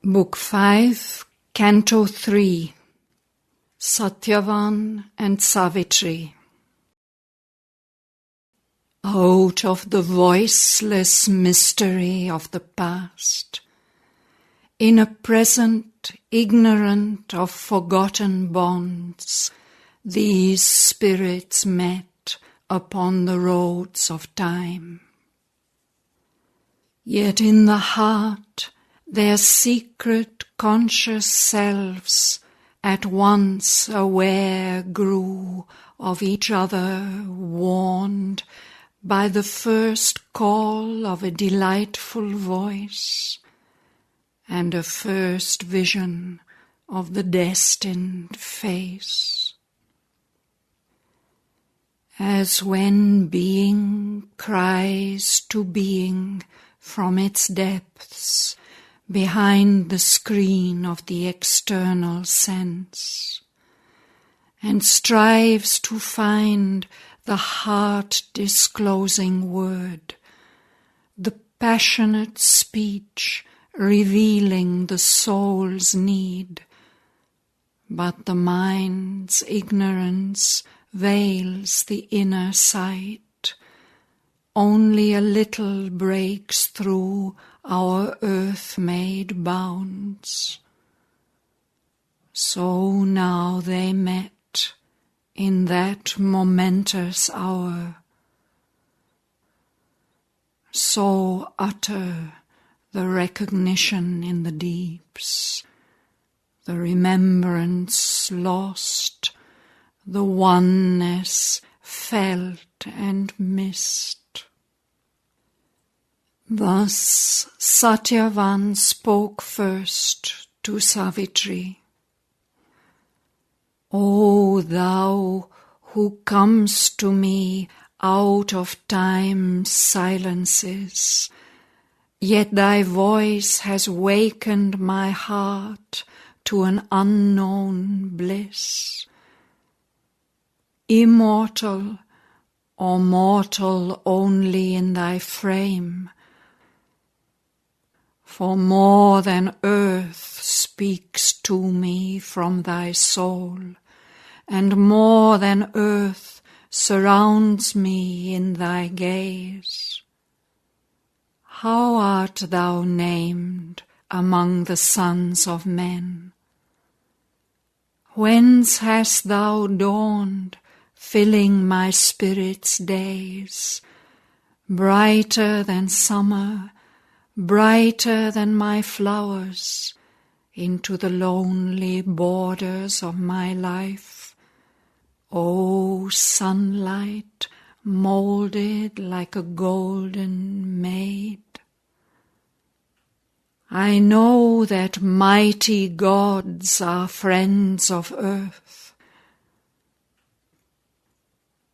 Book 5, Canto 3, Shraddhavan and Savitri. Out of the voiceless mystery of the past, in a present ignorant of forgotten bonds, these spirits met upon the roads of time. Yet in the heart their secret conscious selves at once aware grew of each other, warned by the first call of a delightful voice and a first vision of the destined face. As when being cries to being from its depths, behind the screen of the external sense, and strives to find the heart-disclosing word, the passionate speech revealing the soul's need, but the mind's ignorance veils the inner sight. Only a little breaks through our earth-made bounds. So now they met in that momentous hour. So utter the recognition in the deeps, the remembrance lost, the oneness felt and missed. Thus Shraddhavan spoke first to Savitri. O thou who comest to me out of time's silences, yet thy voice has wakened my heart to an unknown bliss. Immortal or mortal only in thy frame, for more than earth speaks to me from thy soul, and more than earth surrounds me in thy gaze. How art thou named among the sons of men? Whence hast thou dawned, filling my spirit's days, brighter than summer, brighter than my flowers, into the lonely borders of my life? O sunlight, moulded like a golden maid. I know that mighty gods are friends of earth.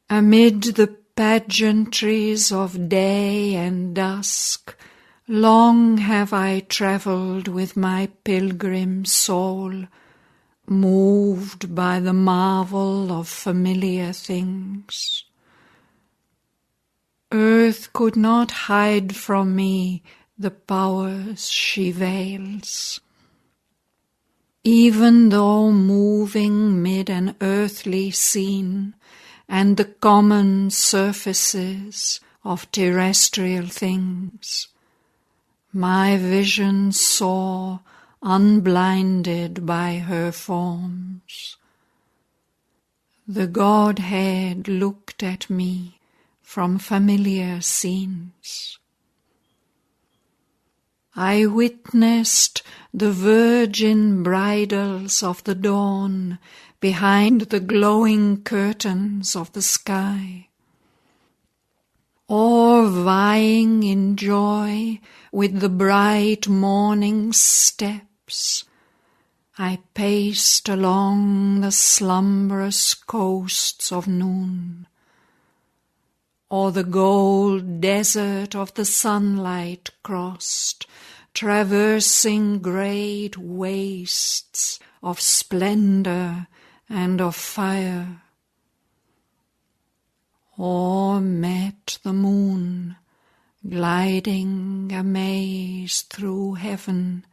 Amid the pageantries of day and dusk, long have I travelled with my pilgrim soul, moved by the marvel of familiar things. Earth could not hide from me the powers she veils. Even though moving mid an earthly scene, and the common surfaces of terrestrial things, my vision saw, unblinded by her forms. The Godhead looked at me from familiar scenes. I witnessed the virgin bridals of the dawn behind the glowing curtains of the sky, or vying in joy with the bright morning's steps, I paced along the slumberous coasts of noon, or the gold desert of the sunlight crossed, traversing great wastes of splendor and of fire, or met the moon gliding amaze through heaven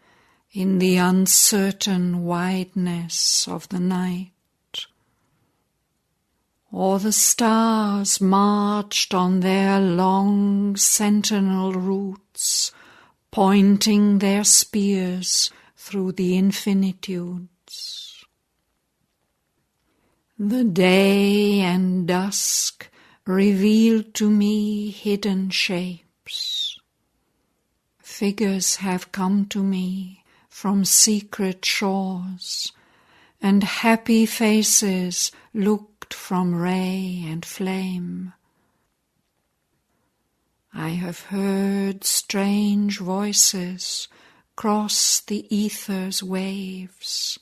in the uncertain wideness of the night. Or the stars marched on their long sentinel routes, pointing their spears through the infinitudes. The day and dusk revealed to me hidden shapes. Figures have come to me from secret shores, and happy faces looked from ray and flame. I have heard strange voices cross the ether's waves.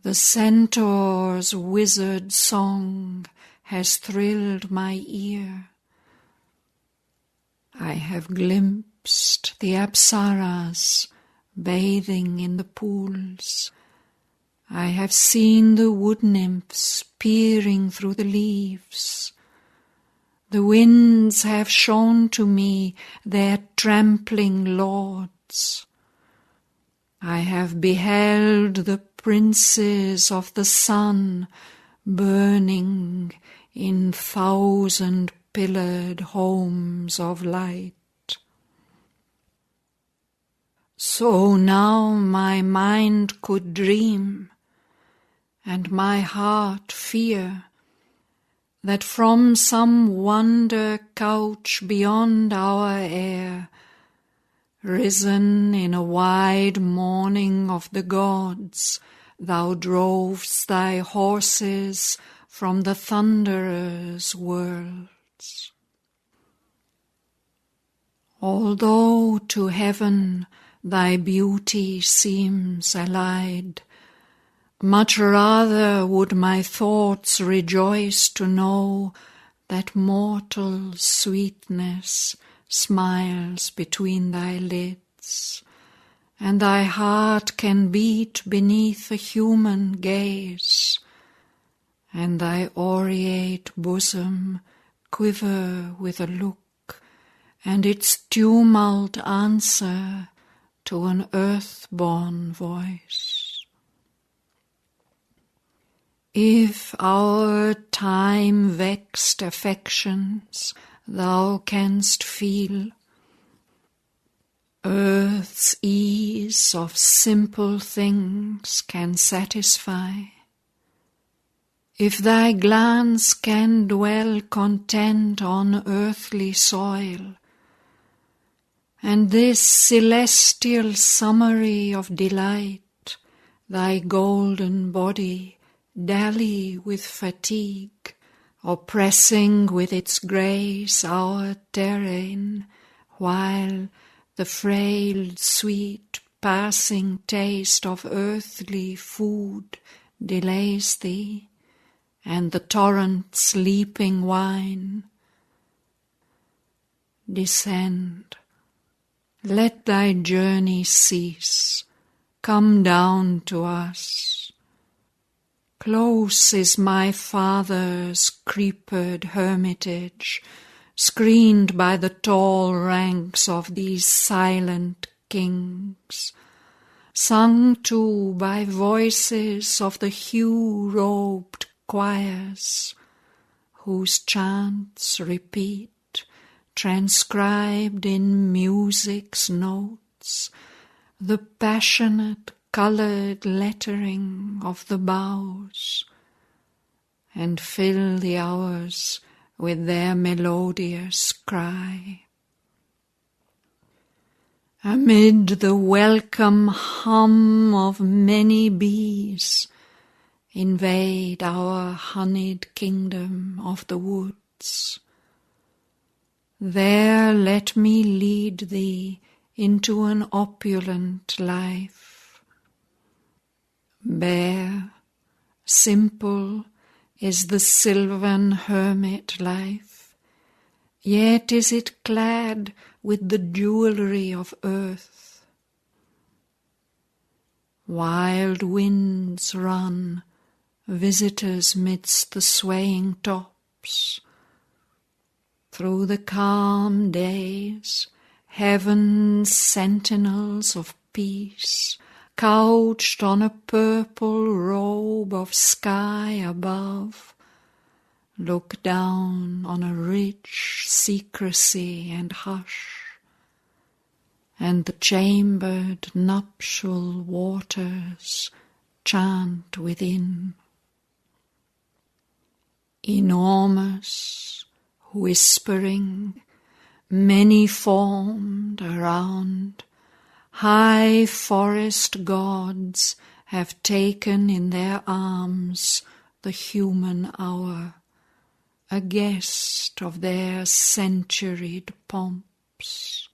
The centaur's wizard song has thrilled my ear. I have glimpsed the apsaras bathing in the pools. I have seen the wood nymphs peering through the leaves. The winds have shown to me their trampling lords. I have beheld the princes of the sun burning in 1,000-pillared homes of light. So now my mind could dream, and my heart fear, that from some wonder couch beyond our air, risen in a wide morning of the gods, thou drovest thy horses from the thunderer's worlds. Although to heaven thy beauty seems allied, much rather would my thoughts rejoice to know that mortal sweetness smiles between thy lids, and thy heart can beat beneath a human gaze, and thy aureate bosom quiver with a look, and its tumult answer to an earth-born voice. If our time-vexed affections thou canst feel, earth's ease of simple things can satisfy, if thy glance can dwell content on earthly soil, and this celestial summary of delight, thy golden body, dally with fatigue, oppressing with its grace our terrain, while the frail, sweet, passing taste of earthly food delays thee, and the torrent's leaping wine. Descend, let thy journey cease, come down to us. Close is my father's creepered hermitage, screened by the tall ranks of these silent kings, sung to by voices of the hue-robed choirs, whose chants repeat, transcribed in music's notes, the passionate coloured lettering of the boughs, and fill the hours with their melodious cry. Amid the welcome hum of many bees, invade our honeyed kingdom of the woods. There let me lead thee into an opulent life. Bare, simple is the sylvan hermit life, yet is it clad with the jewelry of earth. Wild winds run, visitors midst the swaying tops. Through the calm days, heaven's sentinels of peace, couched on a purple robe of sky above, look down on a rich secrecy and hush, and the chambered nuptial waters chant within. Enormous, whispering, many-formed around, high forest gods have taken in their arms the human hour, a guest of their centuried pomps.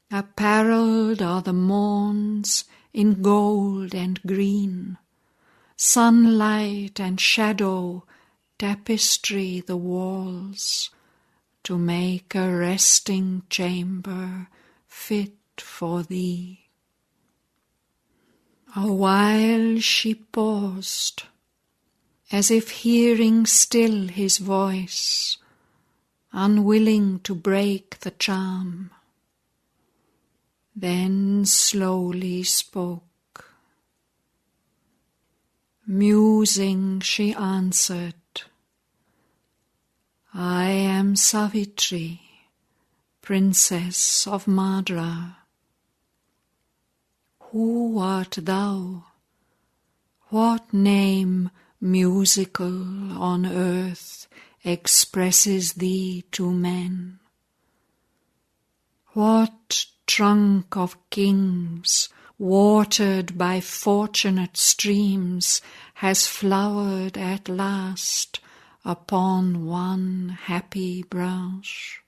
Apparelled are the morns in gold and green, sunlight and shadow tapestry the walls, to make a resting chamber fit for thee. A while she paused, as if hearing still his voice, unwilling to break the charm. Then slowly spoke. Musing, she answered, I am Savitri, Princess of Madra. Who art thou? What name musical on earth expresses thee to men? What trunk of kings, watered by fortunate streams, has flowered at last upon one happy branch?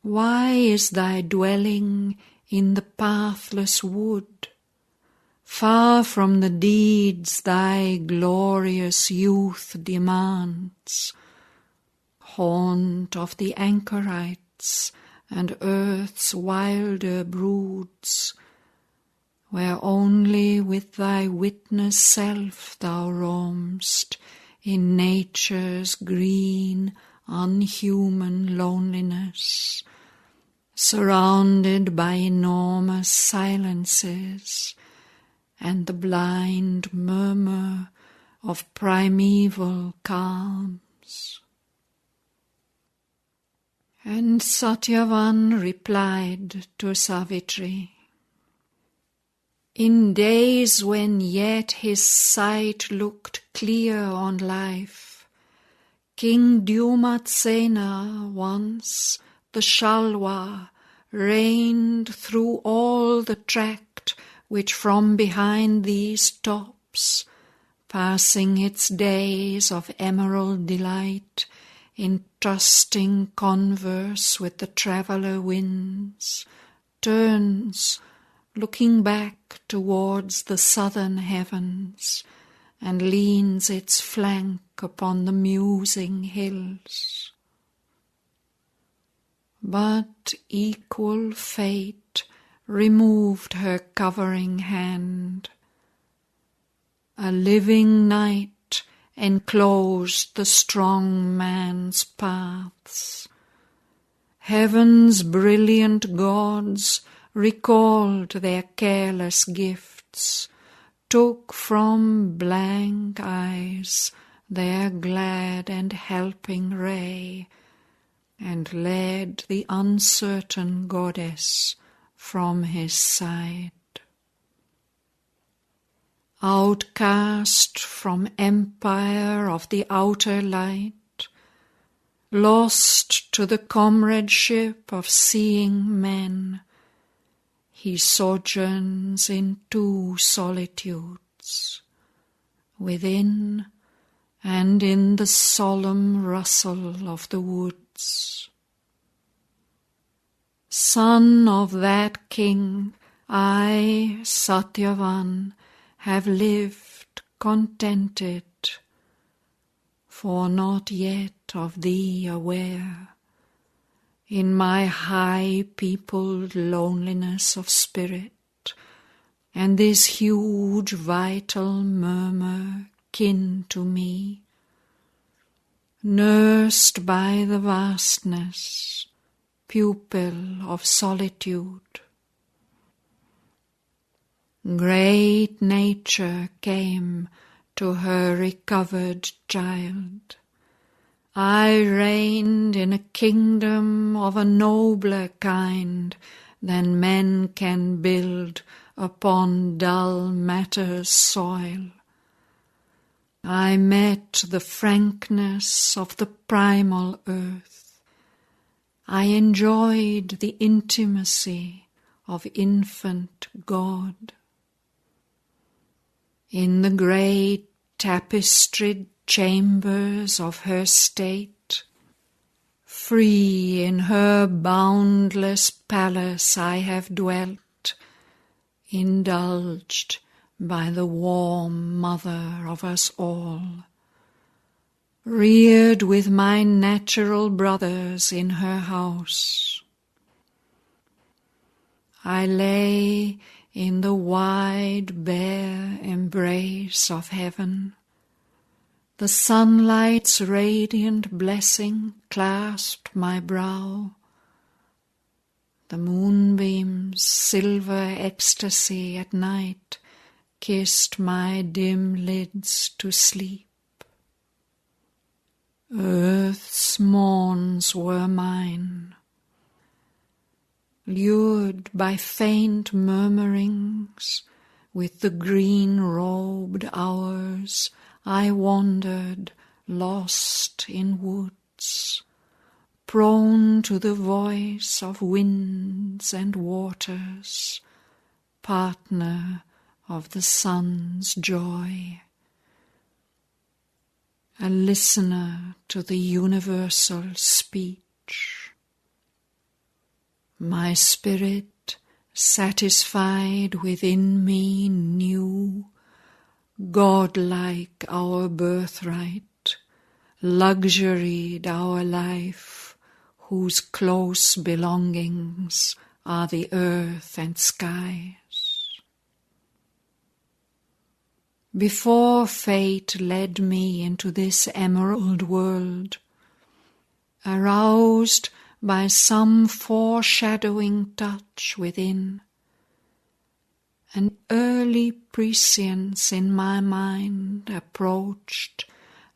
Why is thy dwelling in the pathless wood, far from the deeds thy glorious youth demands, haunt of the anchorites and earth's wilder broods, where only with thy witness self thou roam'st in nature's green, unhuman loneliness, surrounded by enormous silences and the blind murmur of primeval calms? And Shraddhavan replied to Savitri, in days when yet his sight looked clear on life, King Dyumatsena once, the Shalwa, reigned through all the tract which from behind these tops, passing its days of emerald delight in trusting converse with the traveller winds, turns, looking back towards the southern heavens, and leans its flank upon the musing hills. But equal fate removed her covering hand. A living night enclosed the strong man's paths. Heaven's brilliant gods recalled their careless gifts, took from blank eyes their glad and helping ray, and led the uncertain goddess from his side. Outcast from empire of the outer light, lost to the comradeship of seeing men, he sojourns in two solitudes, within and in the solemn rustle of the woods. Son of that king, I, Shraddhavan, have lived contented, for not yet of thee aware, in my high-peopled loneliness of spirit, and this huge vital murmur kin to me, nursed by the vastness, pupil of solitude. Great nature came to her recovered child. I reigned in a kingdom of a nobler kind than men can build upon dull matter's soil. I met the frankness of the primal earth. I enjoyed the intimacy of infant God. In the great tapestried chambers of her state, free in her boundless palace I have dwelt, indulged by the warm mother of us all, reared with my natural brothers in her house. I lay in the wide bare embrace of heaven. The sunlight's radiant blessing clasped my brow. The moonbeam's silver ecstasy at night kissed my dim lids to sleep. Earth's morns were mine. Lured by faint murmurings, with the green-robed hours, I wandered, lost in woods, prone to the voice of winds and waters, partner of the sun's joy, a listener to the universal speech. My spirit, satisfied within me, knew, God-like our birthright, luxuried our life, whose close belongings are the earth and skies. Before fate led me into this emerald world, aroused by some foreshadowing touch within, an early prescience in my mind approached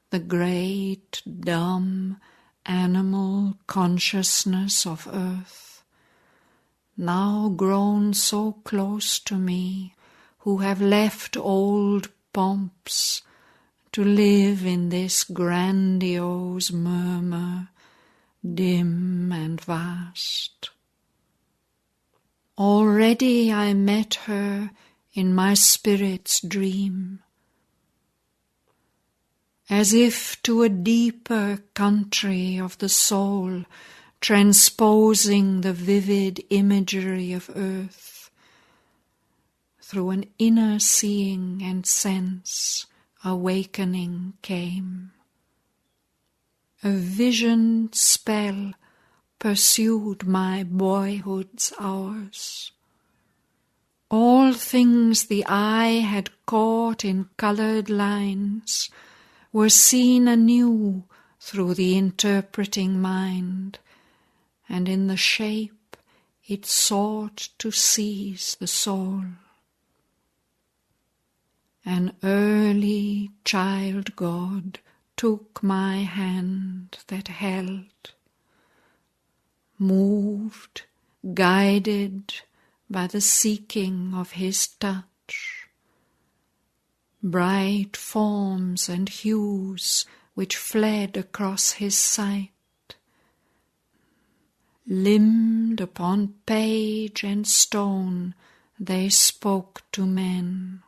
the great, dumb, animal consciousness of earth, now grown so close to me, who have left old pomps to live in this grandiose murmur, dim and vast. Already I met her in my spirit's dream, as if to a deeper country of the soul, transposing the vivid imagery of earth. Through an inner seeing and sense, awakening came. A visioned spell pursued my boyhood's hours. All things the eye had caught in coloured lines were seen anew through the interpreting mind, and in the shape it sought to seize the soul. An early child God took my hand that held, moved, guided by the seeking of his touch. Bright forms and hues which fled across his sight, limned upon page and stone, they spoke to men.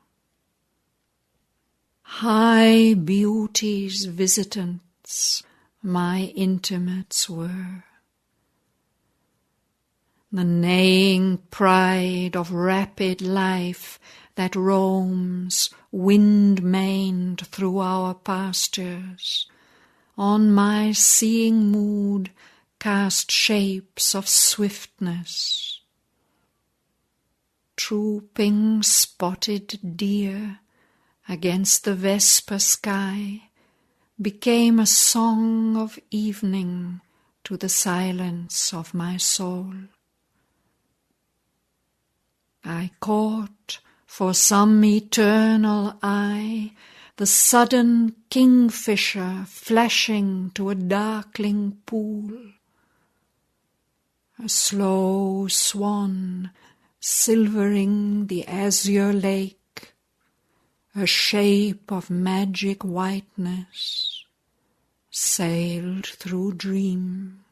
High beauty's visitants my intimates were. The neighing pride of rapid life that roams wind-maned through our pastures, on my seeing mood cast shapes of swiftness. Trooping spotted deer against the vesper sky became a song of evening to the silence of my soul. I caught for some eternal eye the sudden kingfisher flashing to a darkling pool, a slow swan silvering the azure lake, a shape of magic whiteness sailed through dream.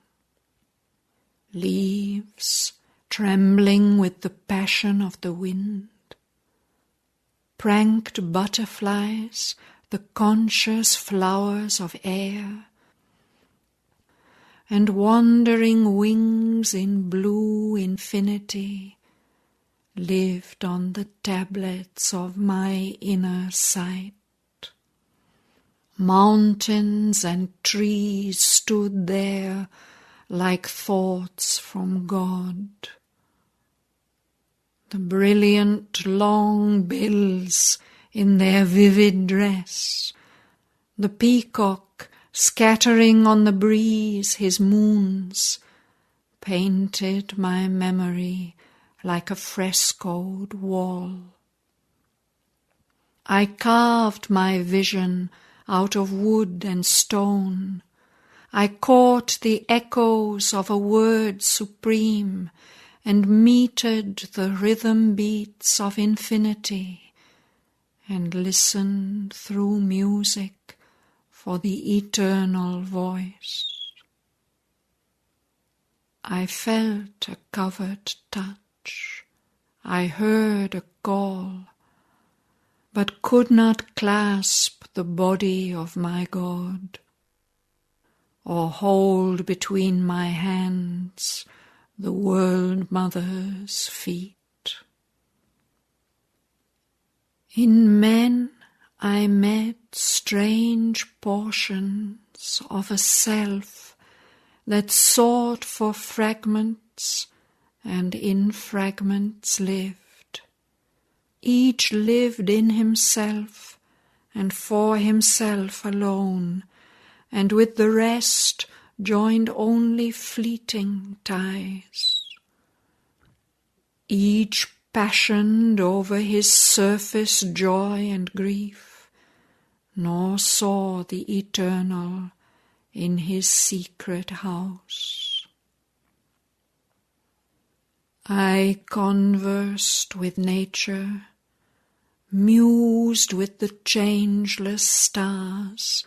Leaves trembling with the passion of the wind, pranked butterflies, the conscious flowers of air, and wandering wings in blue infinity lived on the tablets of my inner sight. Mountains and trees stood there like thoughts from God. The brilliant long bills in their vivid dress, the peacock scattering on the breeze his moons, painted my memory like a frescoed wall. I carved my vision out of wood and stone. I caught the echoes of a word supreme and metered the rhythm beats of infinity and listened through music for the eternal voice. I felt a covered touch, I heard a call, but could not clasp the body of my God, or hold between my hands the world mother's feet. In men I met strange portions of a self that sought for fragments and in fragments lived. Each lived in himself and for himself alone, and with the rest joined only fleeting ties. Each passioned over his surface joy and grief, nor saw the eternal in his secret house. I conversed with nature, mused with the changeless stars,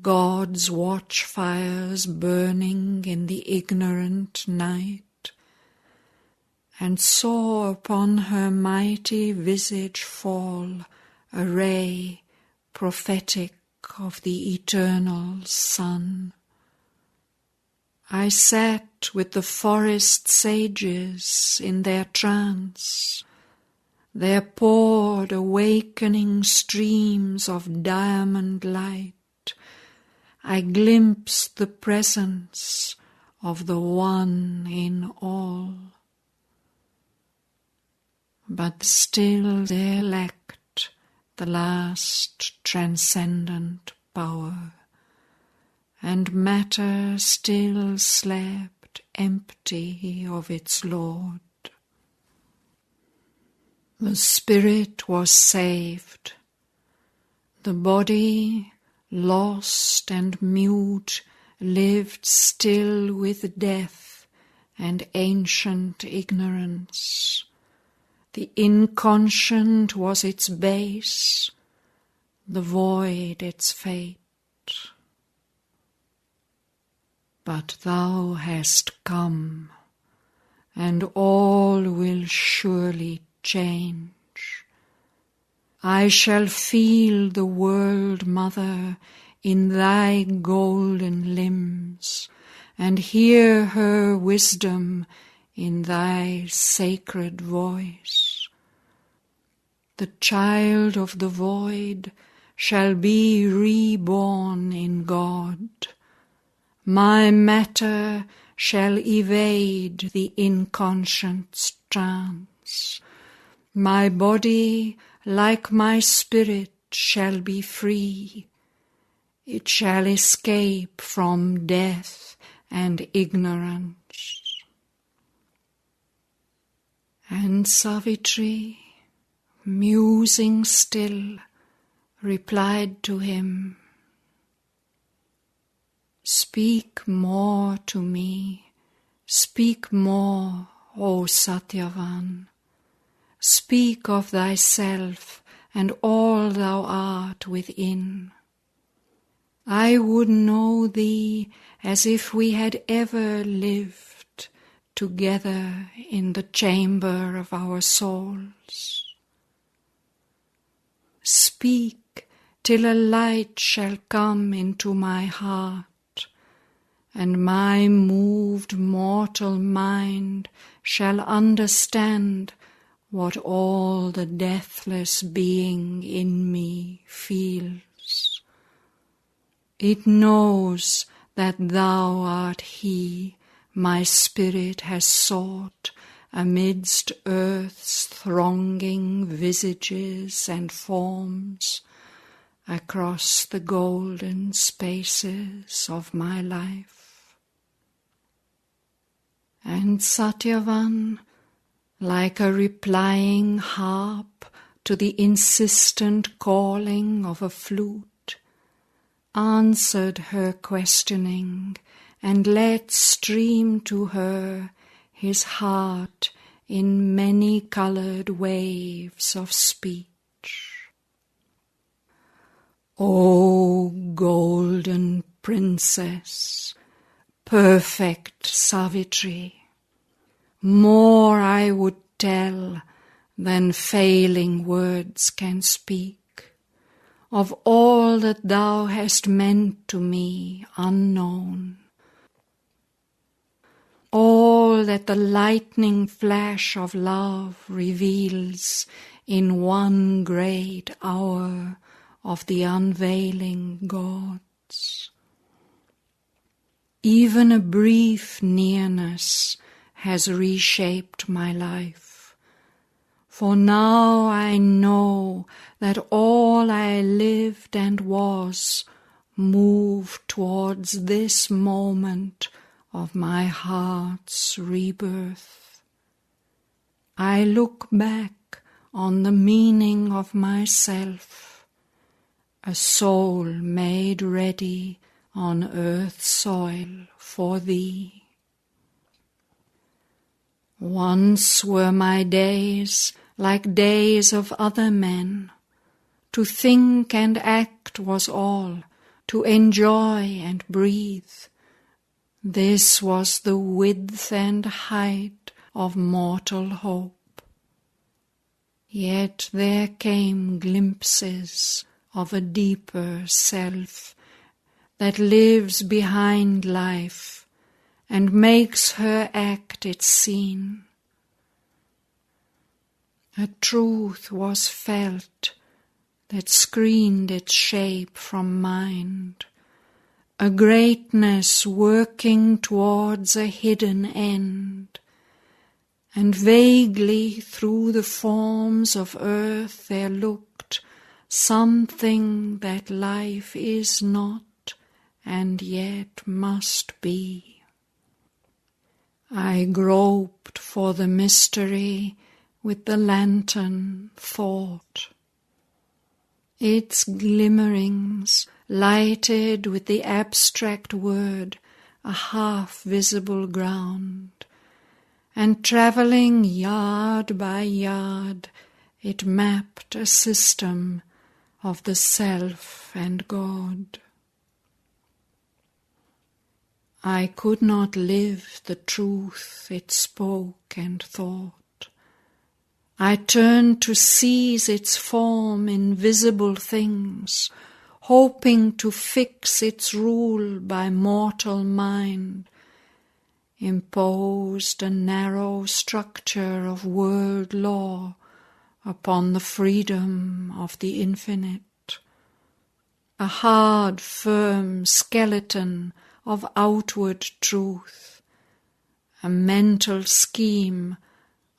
God's watchfires burning in the ignorant night, and saw upon her mighty visage fall a ray prophetic of the eternal sun. I sat with the forest sages in their trance. There poured awakening streams of diamond light. I glimpsed the presence of the One in all. But still there lacked the last transcendent power, and matter still slept empty of its Lord. The spirit was saved. The body, lost and mute, lived still with death and ancient ignorance. The inconscient was its base, the void its fate. But thou hast come, and all will surely change. I shall feel the world mother in thy golden limbs, and hear her wisdom in thy sacred voice. The child of the void shall be reborn in God. My matter shall evade the inconscient's trance. My body, like my spirit, shall be free. It shall escape from death and ignorance. And Savitri, musing still, replied to him, "Speak more to me, speak more, O Shraddhavan. Speak of thyself and all thou art within. I would know thee as if we had ever lived together in the chamber of our souls. Speak till a light shall come into my heart, and my moved mortal mind shall understand what all the deathless being in me feels. It knows that thou art he my spirit has sought amidst earth's thronging visages and forms, across the golden spaces of my life." And Shraddhavan, like a replying harp to the insistent calling of a flute, answered her questioning and let stream to her his heart in many-colored waves of speech. O golden princess, perfect Savitri, more I would tell than failing words can speak, of all that thou hast meant to me unknown. All that the lightning flash of love reveals in one great hour of the unveiling gods. Even a brief nearness has reshaped my life, for now I know that all I lived and was moved towards this moment of my heart's rebirth. I look back on the meaning of myself, a soul made ready on earth's soil for thee. Once were my days like days of other men. To think and act was all, to enjoy and breathe. This was the width and height of mortal hope. Yet there came glimpses of a deeper self that lives behind life and makes her act its scene. A truth was felt that screened its shape from mind, a greatness working towards a hidden end, and vaguely through the forms of earth there looked something that life is not and yet must be. I groped for the mystery with the lantern thought. Its glimmerings lighted with the abstract word a half-visible ground, and travelling yard by yard it mapped a system of the self and God. I could not live the truth it spoke and thought. I turned to seize its form in visible things, hoping to fix its rule by mortal mind, imposed a narrow structure of world law upon the freedom of the infinite, a hard, firm skeleton of outward truth, a mental scheme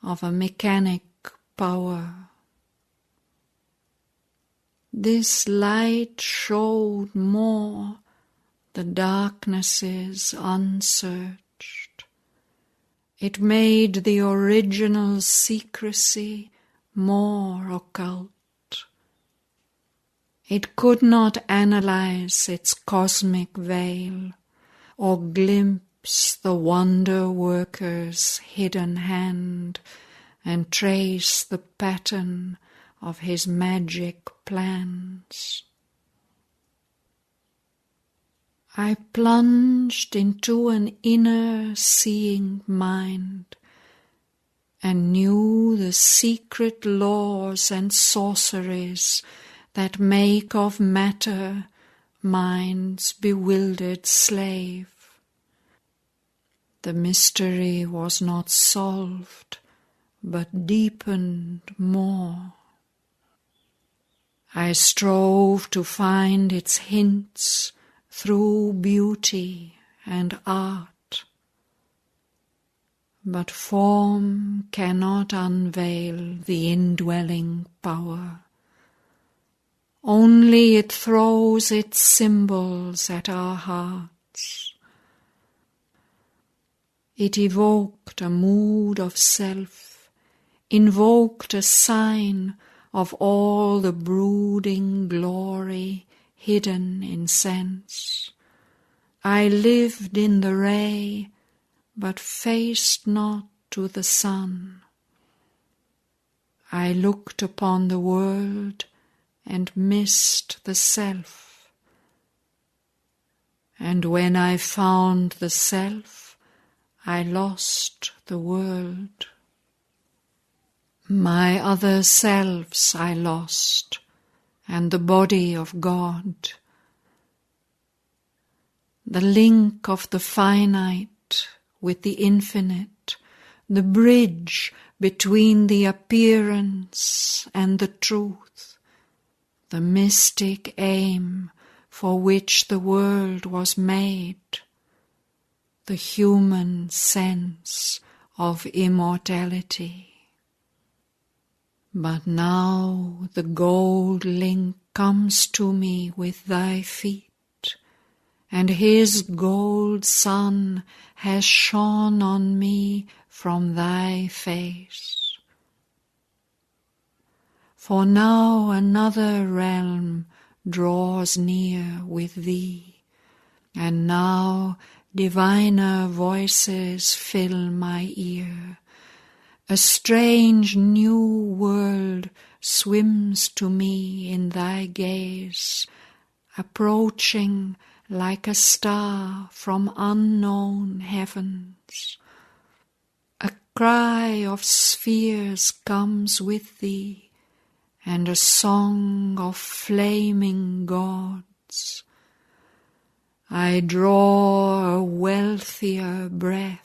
of a mechanic power. This light showed more the darknesses unsearched. It made the original secrecy more occult. It could not analyze its cosmic veil, or glimpse the wonder-worker's hidden hand, and trace the pattern of his magic plans. I plunged into an inner seeing mind, and knew the secret laws and sorceries that make of matter mind's bewildered slave. The mystery was not solved, but deepened more. I strove to find its hints through beauty and art, but form cannot unveil the indwelling power. Only it throws its symbols at our hearts. It evoked a mood of self, invoked a sign of all the brooding glory hidden in sense. I lived in the ray, but faced not to the sun. I looked upon the world and missed the self. And when I found the self, I lost the world. My other selves I lost, and the body of God. The link of the finite with the infinite, the bridge between the appearance and the truth, the mystic aim for which the world was made, the human sense of immortality. But now the gold link comes to me with thy feet, and his gold sun has shone on me from thy face. For now another realm draws near with thee, and now diviner voices fill my ear. A strange new world swims to me in thy gaze, approaching like a star from unknown heavens. A cry of spheres comes with thee, and a song of flaming gods. I draw a wealthier breath,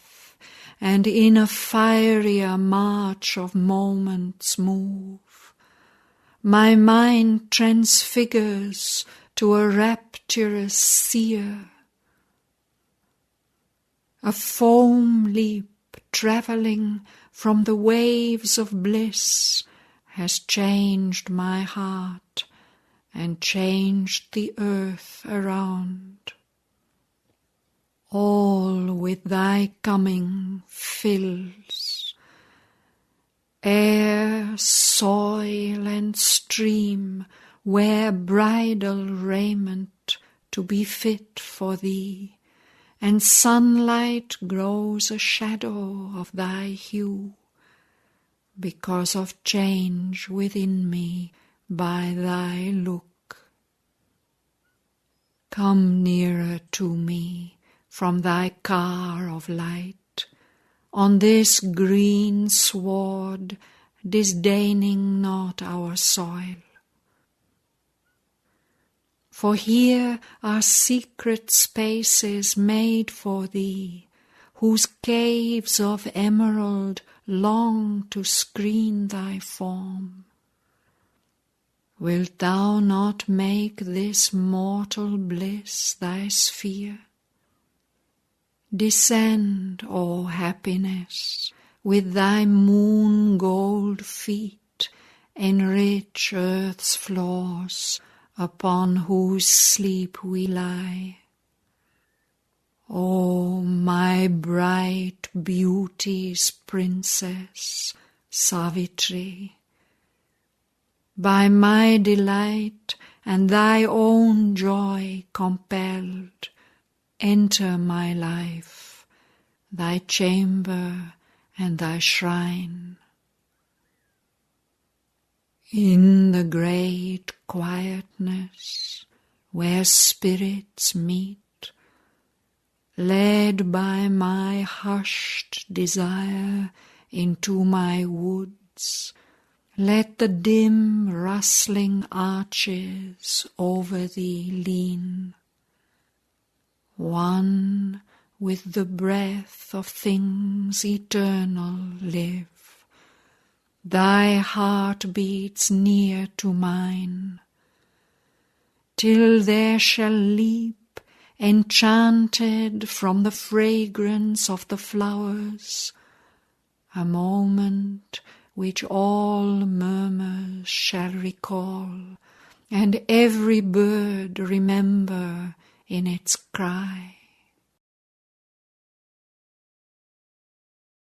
and in a firier march of moments move. My mind transfigures to a rapturous seer. A foam leap travelling from the waves of bliss has changed my heart and changed the earth around. All with thy coming fills. Air, soil, and stream wear bridal raiment to be fit for thee, and sunlight grows a shadow of thy hue, because of change within me by thy look. Come nearer to me from thy car of light, on this green sward, disdaining not our soil. For here are secret spaces made for thee, whose caves of emerald long to screen thy form. Wilt thou not make this mortal bliss thy sphere? Descend, O happiness, with thy moon gold feet, enrich earth's floors, upon whose sleep we lie. O my bright beauty's princess, Savitri, by my delight and thy own joy compelled, enter my life, thy chamber and thy shrine. In the great quietness where spirits meet, led by my hushed desire into my woods, let the dim rustling arches over thee lean. One with the breath of things eternal live, thy heart beats near to mine, till there shall leap enchanted from the fragrance of the flowers, a moment which all murmurs shall recall, and every bird remember in its cry.